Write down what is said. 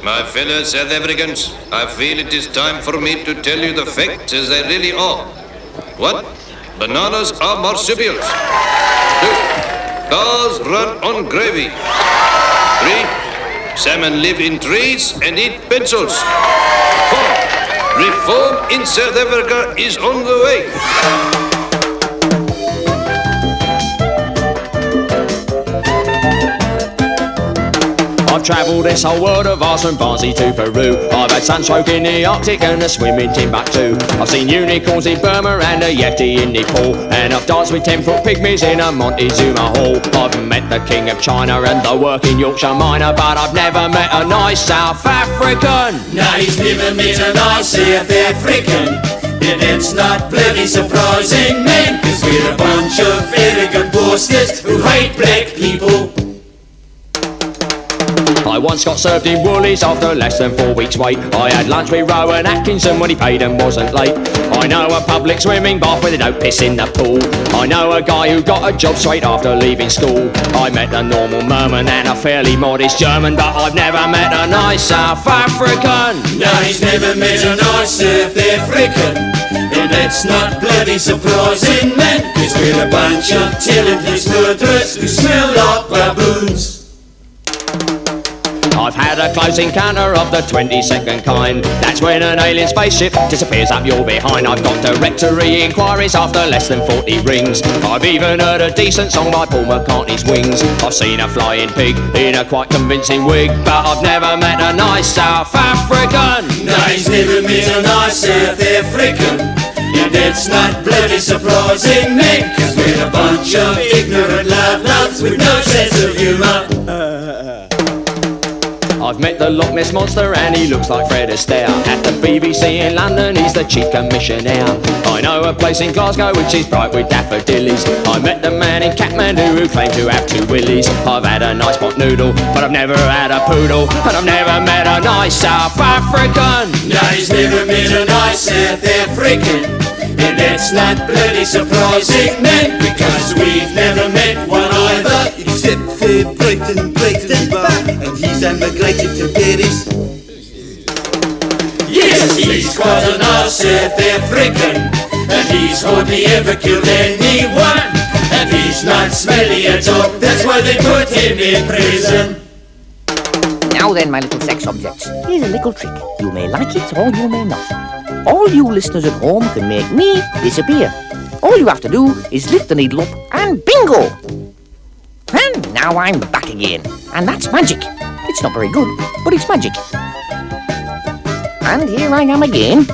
My fellow South Africans, I feel it is time for me to tell you the facts as they really are. 1. Bananas are marsupials. 2. Cars run on gravy. 3. Salmon live in trees and eat pencils. 4. Reform in South Africa is on the way. I've travelled this whole world of ours from Barnsley to Peru. I've had sunstroke in the Arctic and a swim in Timbuktu. I've seen unicorns in Burma and a yeti in Nepal. And I've danced with 10-foot pygmies in a Montezuma hall. I've met the King of China and the working Yorkshire miner, but I've never met a nice South African. No, he's never met a nice South African. And it's not bloody surprising, man, 'cause we're a bunch of arrogant bastards who hate black people. I once got served in Woolies after less than 4 weeks' wait. I had lunch with Rowan Atkinson when he paid and wasn't late. I know a public swimming bath where they don't piss in the pool. I know a guy who got a job straight after leaving school. I met a normal Merman and a fairly modest German, but I've never met a nice South African. No, he's never met a nice South African. And that's not bloody surprising, man, 'cause we're a bunch of talentless murderers who smell like baboons. I've had a close encounter of the 22nd kind. That's when an alien spaceship disappears up your behind. I've got directory inquiries after less than 40 rings. I've even heard a decent song by Paul McCartney's Wings. I've seen a flying pig in a quite convincing wig, but I've never met a nice South African. No, he's never met a nice South African. And that's not bloody surprising, man, 'cause we're a bunch of ignorant love nuts with no sense of humour. I've met the Loch Ness Monster and he looks like Fred Astaire. At the BBC in London he's the chief commissioner. I know a place in Glasgow which is bright with daffodillies. I met the man in Kathmandu who claimed to have 2 willies. I've had a nice pot noodle, but I've never had a poodle. And I've never met a nice South African. No, he's never met a nice South African. And that's not bloody surprising, man, because we've never met one either. Except for Brighton Bar, and he's emigrated to Paris. Yes, he's quite a nice South African, and he's hardly ever killed anyone, and he's not smelly at all, that's why they put him in prison. Now then, my little sex objects, here's a little trick. You may like it or you may not. All you listeners at home can make me disappear. All you have to do is lift the needle up and bingo! And now I'm back again. And that's magic. It's not very good, but it's magic. And here I am again,